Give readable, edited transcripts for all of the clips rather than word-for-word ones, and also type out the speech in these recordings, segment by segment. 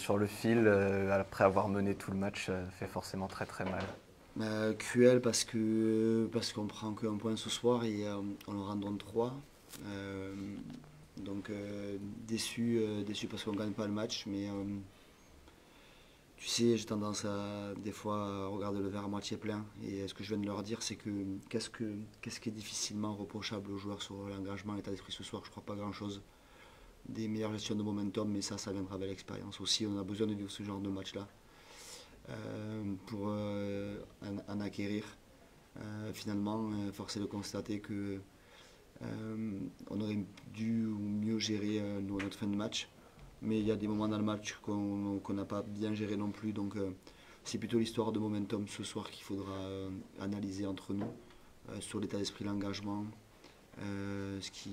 sur le fil après avoir mené tout le match, ça fait forcément très très mal. Cruel parce qu'on prend qu'un point ce soir et on leur en donne trois. Euh, déçu parce qu'on ne gagne pas le match, mais tu sais, j'ai tendance à des fois à regarder le verre à moitié plein. Et ce que je viens de leur dire, c'est que qu'est-ce qui est difficilement reprochable aux joueurs sur l'engagement et l'état d'esprit ce soir? Je crois pas grand-chose. Des meilleures gestions de momentum, mais ça viendra avec l'expérience aussi. On a besoin de vivre ce genre de match-là pour en acquérir. Finalement, force est de constater que on aurait dû ou mieux gérer notre fin de match. Mais il y a des moments dans le match qu'on n'a pas bien géré non plus. Donc c'est plutôt l'histoire de momentum ce soir qu'il faudra analyser entre nous sur l'état d'esprit, l'engagement, ce qui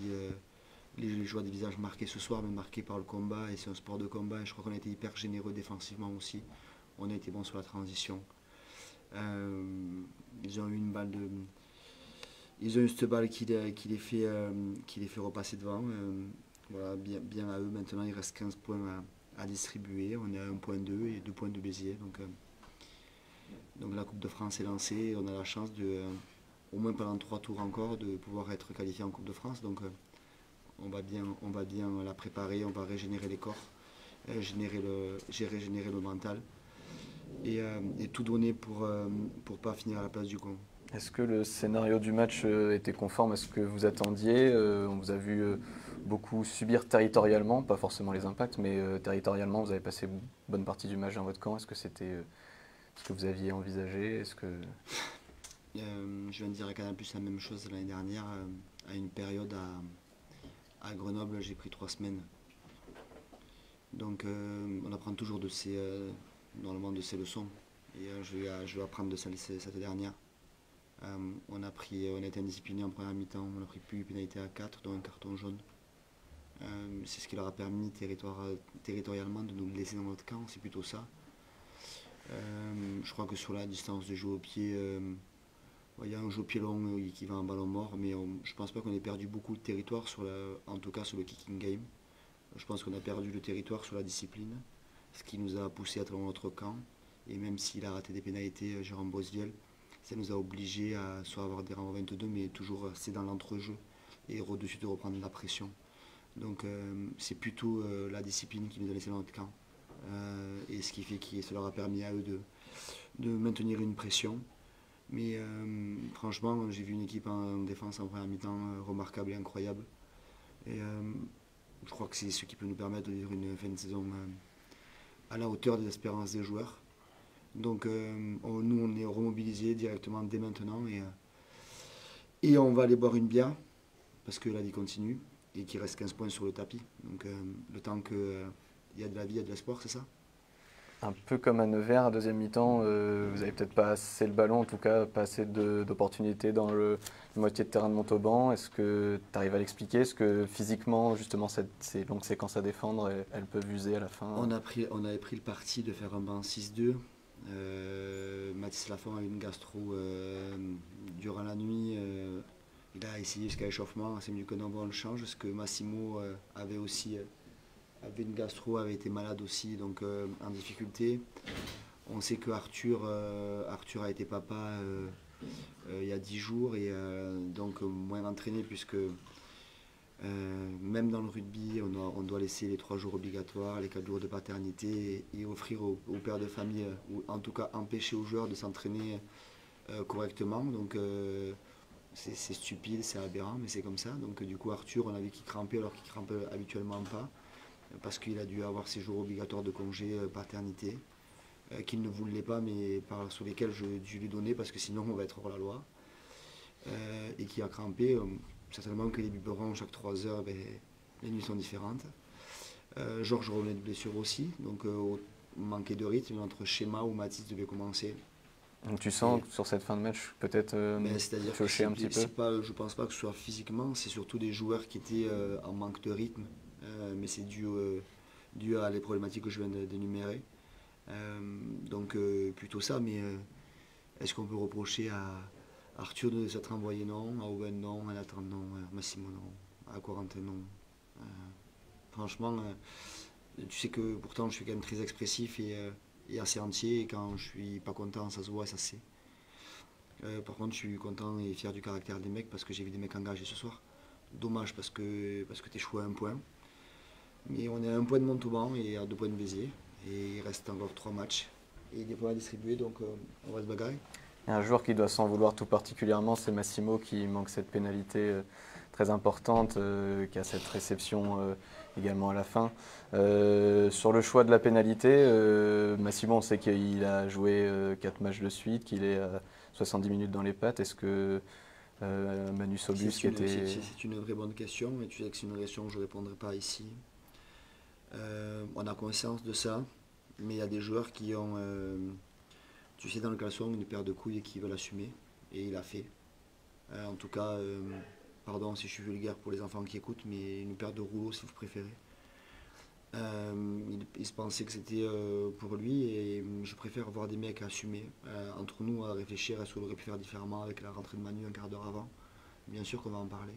les joueurs des visages marqués ce soir, mais marqués par le combat. Et c'est un sport de combat. Et je crois qu'on a été hyper généreux défensivement aussi. On a été bon sur la transition. Euh, ils ont eu une balle de. Ils ont eu cette balle qui les fait repasser devant. Voilà, bien à eux. Maintenant, il reste 15 points à distribuer. On est à 1,2 et 2 points de Béziers. Donc la Coupe de France est lancée. On a la chance au moins pendant 3 tours encore, de pouvoir être qualifié en Coupe de France. Donc on va bien la préparer. On va régénérer les corps, régénérer le mental et tout donner pour pas finir à la place du con. Est-ce que le scénario du match était conforme à ce que vous attendiez? On vous a vu beaucoup subir territorialement, pas forcément les impacts, mais territorialement, vous avez passé une bonne partie du match dans votre camp. Est-ce que c'était ce que vous aviez envisagé? Est-ce que... Je viens de dire à Canal Plus la même chose l'année dernière. À une période à Grenoble, j'ai pris 3 semaines. Donc on apprend toujours normalement de ces leçons. Et je vais apprendre de celle cette dernière. On a été indiscipliné en première mi-temps, on a pris plus une pénalité à 4 dont un carton jaune. C'est ce qui leur a permis territorialement de nous laisser dans notre camp, c'est plutôt ça. Je crois que sur la distance de jeu au pied, il y a un jeu au pied long qui va en ballon mort, mais je pense pas qu'on ait perdu beaucoup de territoire, en tout cas sur le kicking game. Je pense qu'on a perdu le territoire sur la discipline, ce qui nous a poussé à être dans notre camp. Et même s'il a raté des pénalités, Jérôme Bosviel, ça nous a obligés à soit avoir des rangs 22, mais toujours c'est dans l'entrejeu et de suite de reprendre la pression. Donc c'est plutôt la discipline qui nous a laissé dans notre camp. Et ce qui fait que ça leur a permis à eux de maintenir une pression. Mais franchement, j'ai vu une équipe en défense en première mi-temps remarquable et incroyable. Et je crois que c'est ce qui peut nous permettre de vivre une fin de saison à la hauteur des espérances des joueurs. Donc nous, on est remobilisés directement dès maintenant et on va aller boire une bière parce que la vie continue et qu'il reste 15 points sur le tapis. Donc le temps qu'il y a de la vie, il y a de l'espoir, c'est ça? Un peu comme à Nevers, à deuxième mi-temps, vous avez peut-être pas assez le ballon, en tout cas pas assez d'opportunités dans la moitié de terrain de Montauban. Est-ce que tu arrives à l'expliquer? Est-ce que physiquement, justement, ces longues séquences à défendre, elles peuvent user à la fin? On avait pris le parti de faire un banc 6-2. Mathis Lafont a eu une gastro durant la nuit. Il a essayé jusqu'à l'échauffement. C'est mieux que non, on le change. Parce que Massimo avait aussi avait une gastro, avait été malade aussi, donc en difficulté. On sait que Arthur a été papa il y a 10 jours et donc moins entraîné puisque même dans le rugby, on doit laisser les 3 jours obligatoires, les 4 jours de paternité et offrir aux pères de famille, ou en tout cas empêcher aux joueurs de s'entraîner correctement. Donc c'est stupide, c'est aberrant, mais c'est comme ça. Donc du coup Arthur, on avait qui crampait alors qu'il crampe habituellement pas, parce qu'il a dû avoir ses jours obligatoires de congé paternité, qu'il ne voulait pas, mais sur lesquels je lui donnais parce que sinon on va être hors la loi. Et qui a crampé. Certainement que les biberons chaque 3 heures, ben, les nuits sont différentes. Georges revenait de blessure aussi, donc manquait de rythme entre schéma où Mathis devait commencer. Donc tu Et, sens que sur cette fin de match, peut-être c'est-à-dire que faucher un petit peu? je pense pas que ce soit physiquement, c'est surtout des joueurs qui étaient en manque de rythme, mais c'est dû à les problématiques que je viens d'énumérer. Donc plutôt ça, mais est-ce qu'on peut reprocher à Arthur de s'être envoyé non, à Owen non, à Nathan non, à Massimo non, à Corentin non. Franchement, tu sais que pourtant je suis quand même très expressif et assez entier, et quand je suis pas content, ça se voit, ça se sait. Par contre, je suis content et fier du caractère des mecs parce que j'ai vu des mecs engagés ce soir. Dommage parce que tu échoues à un point. Mais on est à un point de Montauban et à 2 points de Béziers. Et il reste encore 3 matchs et des points à distribuer, donc on va se bagarrer. Il y a un joueur qui doit s'en vouloir tout particulièrement, c'est Massimo qui manque cette pénalité très importante, qui a cette réception également à la fin. Sur le choix de la pénalité, Massimo, on sait qu'il a joué 4 matchs de suite, qu'il est à 70 minutes dans les pattes. Est-ce que Manu Sobus qui était... C'est une vraie bonne question, mais tu sais que c'est une question que je ne répondrai pas ici. On a conscience de ça, mais il y a des joueurs qui ont, tu sais, dans le caleçon, une paire de couilles et qui veulent assumer, et il a fait. En tout cas, pardon si je suis vulgaire pour les enfants qui écoutent, mais une paire de rouleaux si vous préférez. Il se pensait que c'était pour lui, et je préfère voir des mecs assumer. Entre nous, à réfléchir à ce qu'on aurait pu faire différemment avec la rentrée de Manu un quart d'heure avant. Bien sûr qu'on va en parler.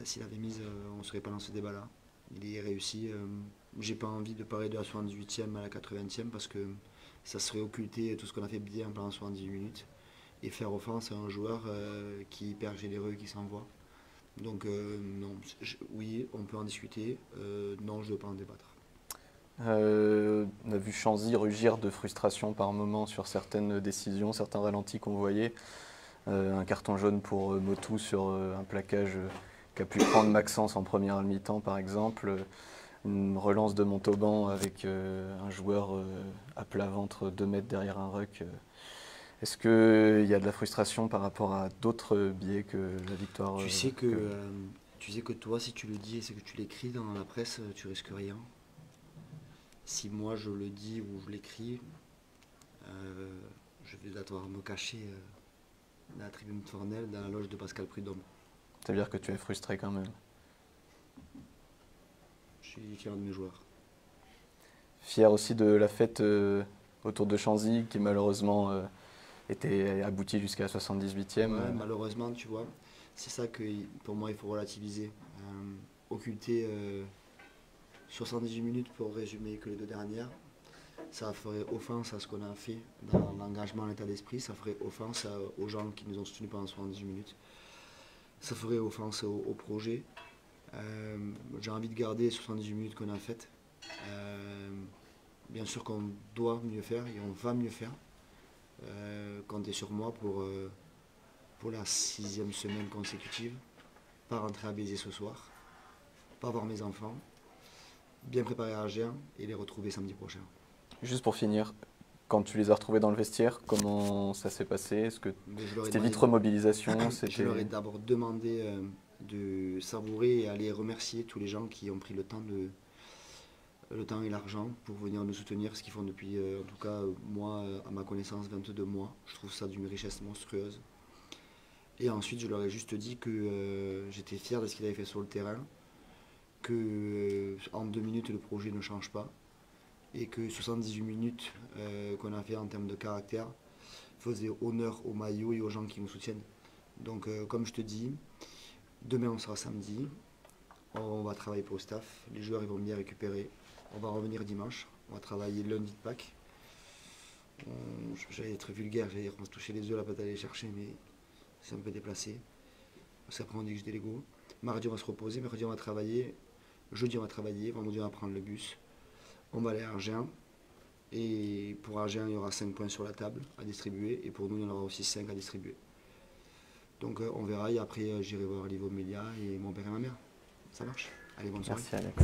S'il avait mise, on ne serait pas dans ce débat-là. Il est réussi. J'ai pas envie de parler de la 78e à la 80e parce que ça serait occulter tout ce qu'on a fait bien pendant 78 minutes et faire offense à un joueur qui est hyper généreux, qui s'envoie. Donc non, oui, on peut en discuter. Non, je ne veux pas en débattre. On a vu Chanzy rugir de frustration par moments sur certaines décisions, certains ralentis qu'on voyait. Un carton jaune pour Motu sur un plaquage qu'a pu prendre Maxence en première mi-temps par exemple. Une relance de Montauban avec un joueur à plat ventre 2 mètres derrière un ruck. Est-ce qu'il y a de la frustration par rapport à d'autres biais que la victoire Tu sais que toi, si tu le dis et c'est que tu l'écris dans la presse, tu risques rien. Si moi je le dis ou je l'écris, je vais devoir me cacher dans la tribune Tournelle, dans la loge de Pascal Prudhomme. C'est-à-dire que tu es frustré quand même. Je suis fier de mes joueurs. Fier aussi de la fête autour de Chanzy qui malheureusement était aboutie jusqu'à la 78e. Ouais, malheureusement, tu vois, c'est ça que pour moi il faut relativiser. Occulter 78 minutes pour résumer que les 2 dernières, ça ferait offense à ce qu'on a fait dans l'engagement, l'état d'esprit, ça ferait offense aux gens qui nous ont soutenus pendant 78 minutes, ça ferait offense au projet. J'ai envie de garder les 78 minutes qu'on a faites. Bien sûr qu'on doit mieux faire et on va mieux faire. Comptez sur moi pour la 6e semaine consécutive, pas rentrer à Béziers ce soir, pas voir mes enfants, bien préparer à Agen et les retrouver samedi prochain. Juste pour finir, quand tu les as retrouvés dans le vestiaire, comment ça s'est passé? Est-ce que c'était vite remobilisation? Je leur ai d'abord demandé de savourer et aller remercier tous les gens qui ont pris le temps et l'argent pour venir nous soutenir, ce qu'ils font depuis, en tout cas, moi, à ma connaissance, 22 mois. Je trouve ça d'une richesse monstrueuse. Et ensuite, je leur ai juste dit que j'étais fier de ce qu'ils avaient fait sur le terrain, que en 2 minutes, le projet ne change pas, et que 78 minutes qu'on a fait en termes de caractère faisaient honneur au maillot et aux gens qui nous soutiennent. Donc, comme je te dis, demain, on sera samedi. On va travailler pour le staff. Les joueurs ils vont bien récupérer. On va revenir dimanche. On va travailler lundi de Pâques. J'allais être vulgaire, j'allais dire qu'on va se toucher les œufs, la pâte à aller chercher, mais c'est un peu déplacé. Parce qu'après on dit que j'ai des Lego. Mardi on va se reposer, mercredi on va travailler. Jeudi on va travailler, vendredi on va prendre le bus. On va aller à Agen. Et pour Agen il y aura 5 points sur la table à distribuer. Et pour nous il y en aura aussi 5 à distribuer. Donc on verra et après j'irai voir Livo Melia et mon père et ma mère. Ça marche? Allez, bonne soirée. Merci Alex.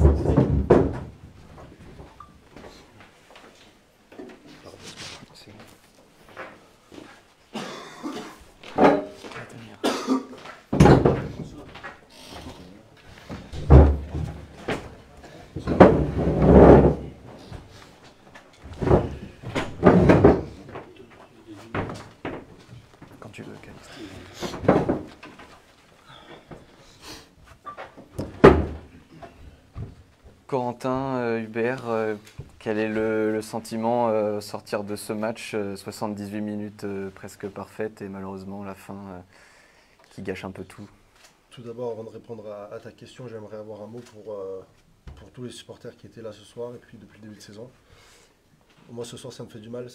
Quand tu veux, Calixte. Corentin, Hubert, quel est le sentiment sortir de ce match 78 minutes presque parfaites et malheureusement la fin qui gâche un peu tout? Tout d'abord, avant de répondre à ta question, j'aimerais avoir un mot pour tous les supporters qui étaient là ce soir et puis depuis le début de saison. Moi ce soir ça me fait du mal,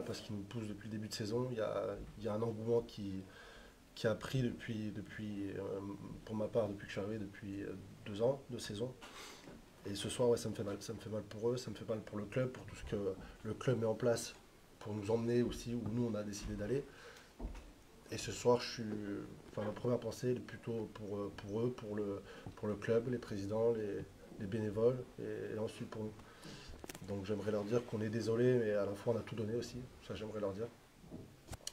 parce qu'ils nous poussent depuis le début de saison. Il y a un engouement qui a pris pour ma part, depuis que je suis arrivé, depuis 2 ans de saison. Et ce soir, ouais, ça me fait mal. Ça me fait mal pour eux, ça me fait mal pour le club, pour tout ce que le club met en place pour nous emmener aussi où nous on a décidé d'aller. Et ce soir, ma première pensée elle est plutôt pour eux, pour le club, les présidents, les bénévoles et ensuite pour nous. Donc j'aimerais leur dire qu'on est désolé, mais à la fois on a tout donné aussi. Ça, j'aimerais leur dire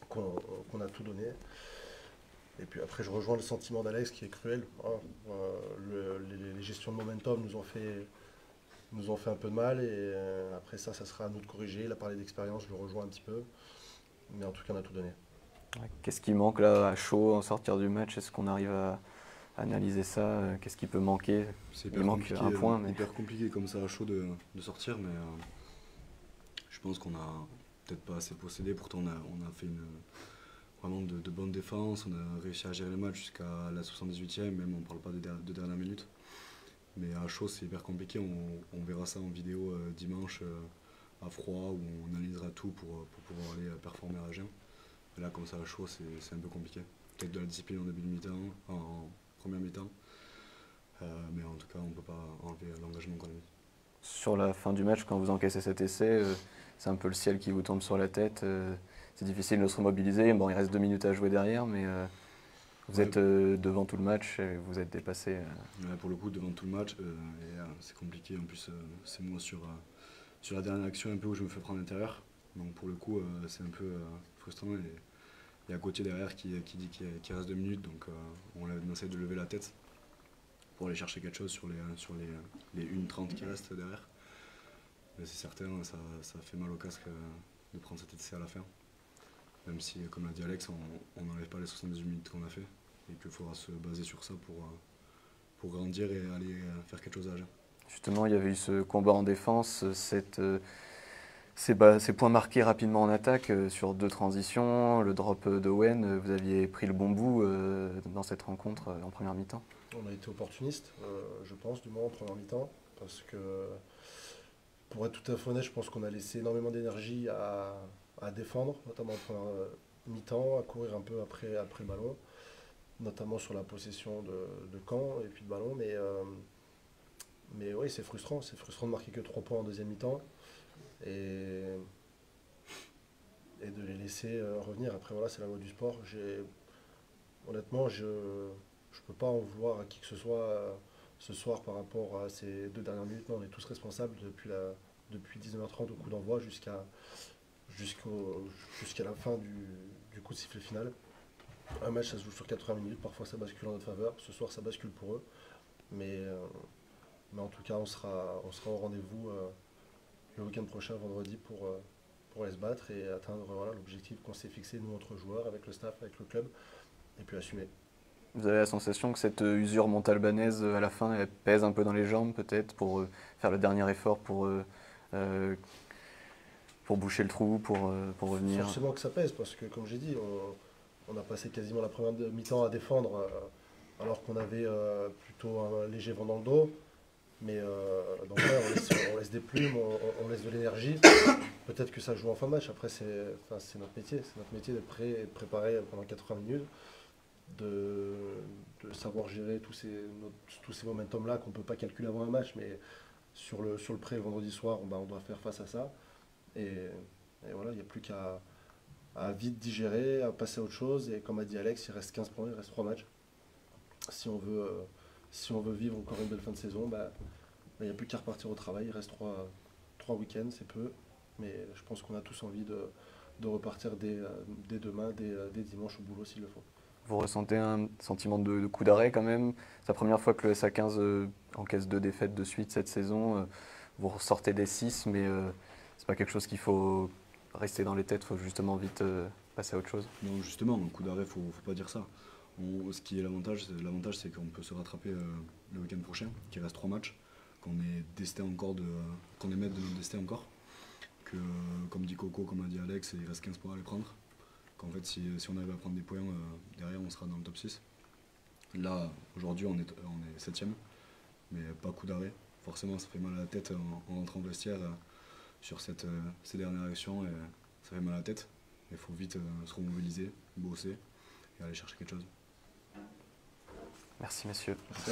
qu'on a tout donné. Et puis après, je rejoins le sentiment d'Alex qui est cruel. Hein. Les gestions de momentum nous ont fait un peu de mal. Et après ça sera à nous de corriger. Il a parlé d'expérience, je le rejoins un petit peu. Mais en tout cas, on a tout donné. Qu'est-ce qui manque là à chaud en sortir du match? Est-ce qu'on arrive à analyser ça? Qu'est-ce qui peut manquer? Il manque un point. C'est hyper compliqué comme ça à chaud de sortir, mais je pense qu'on a peut-être pas assez possédé. Pourtant, on a fait vraiment de bonnes défenses. On a réussi à gérer le match jusqu'à la 78e, même on ne parle pas de dernière minute. Mais à chaud, c'est hyper compliqué. On verra ça en vidéo dimanche à froid, où on analysera tout pour pouvoir aller performer à Agen. Et là, comme ça, à chaud, c'est un peu compliqué. Peut-être de la discipline en début de mi-temps, en première mi-temps. Mais en tout cas, on ne peut pas enlever l'engagement qu'on a mis. Sur la fin du match, quand vous encaissez cet essai, c'est un peu le ciel qui vous tombe sur la tête. C'est difficile de se remobiliser. Bon, il reste 2 minutes à jouer derrière, mais vous êtes devant tout le match et vous êtes dépassé. Ouais, pour le coup, devant tout le match, c'est compliqué. En plus, c'est moi sur la dernière action un peu où je me fais prendre à l'intérieur. Donc pour le coup, c'est un peu frustrant. Et il y a Gauthier derrière qui dit qu'il reste 2 minutes. Donc on essaie de lever la tête pour aller chercher quelque chose sur les 1:30 qui restent derrière. Mais c'est certain, ça fait mal au casque de prendre cet essai à la fin. Même si, comme l'a dit Alex, on n'enlève pas les 78 minutes qu'on a fait. Et qu'il faudra se baser sur ça pour grandir et aller faire quelque chose à Agen. Justement, il y avait eu ce combat en défense, ces points marqués rapidement en attaque sur 2 transitions, le drop de Wen. Vous aviez pris le bon bout dans cette rencontre en première mi-temps. On a été opportuniste, je pense, du moins en première mi-temps, parce que pour être tout à fait honnête, je pense qu'on a laissé énormément d'énergie à défendre, notamment en première mi-temps, à courir un peu après le ballon, notamment sur la possession de camp et puis de ballon. Mais oui, c'est frustrant de marquer que 3 points en deuxième mi-temps et de les laisser revenir. Après, voilà, c'est la loi du sport. Honnêtement, je ne peux pas en vouloir à qui que ce soit ce soir par rapport à ces 2 dernières minutes. Non, on est tous responsables depuis 19h30 au coup d'envoi jusqu'à la fin du coup de sifflet final. Un match, ça se joue sur 80 minutes, parfois ça bascule en notre faveur. Ce soir, ça bascule pour eux. Mais en tout cas, on sera au rendez-vous le week-end prochain, vendredi, pour aller se battre et atteindre l'objectif qu'on s'est fixé, nous, entre joueurs, avec le staff, avec le club, et puis assumer. Vous avez la sensation que cette usure montalbanaise, à la fin, elle pèse un peu dans les jambes, peut-être, pour faire le dernier effort, pour boucher le trou, pour revenir? Forcément que ça pèse, parce que, comme j'ai dit, on a passé quasiment la première mi-temps à défendre, alors qu'on avait plutôt un léger vent dans le dos. Mais donc ouais, on laisse des plumes, on laisse de l'énergie. Peut-être que ça joue en fin de match. Après, c'est notre métier. C'est notre métier d'être prêt et de préparer pendant 80 minutes, de savoir gérer tous ces momentum-là qu'on ne peut pas calculer avant un match. Mais sur le prêt, le vendredi soir, on doit faire face à ça. Et voilà, il n'y a plus qu'à vite digérer, à passer à autre chose. Et comme a dit Alex, il reste 15 points, il reste 3 matchs. Si on veut vivre encore une belle fin de saison, il n'y a plus qu'à repartir au travail. Il reste 3 week-ends, c'est peu. Mais je pense qu'on a tous envie de repartir dès demain, dès dimanche au boulot s'il le faut. Vous ressentez un sentiment de coup d'arrêt quand même? C'est la première fois que le SA15 encaisse 2 défaites de suite cette saison. Vous ressortez des 6, mais c'est pas quelque chose qu'il faut rester dans les têtes. Il faut justement vite passer à autre chose. Non, justement, un coup d'arrêt, faut pas dire ça. Ce qui est l'avantage, c'est qu'on peut se rattraper le week-end prochain, qu'il reste 3 matchs, qu'on est maître de notre destin encore, que comme dit Coco, comme a dit Alex, il reste 15 points à les prendre, qu'en fait si on arrive à prendre des points, derrière on sera dans le top 6. Là, aujourd'hui on est 7ème, mais pas coup d'arrêt, forcément ça fait mal à la tête en entrant au vestiaire sur ces dernières actions et ça fait mal à la tête. Il faut vite se remobiliser, bosser et aller chercher quelque chose. Merci messieurs.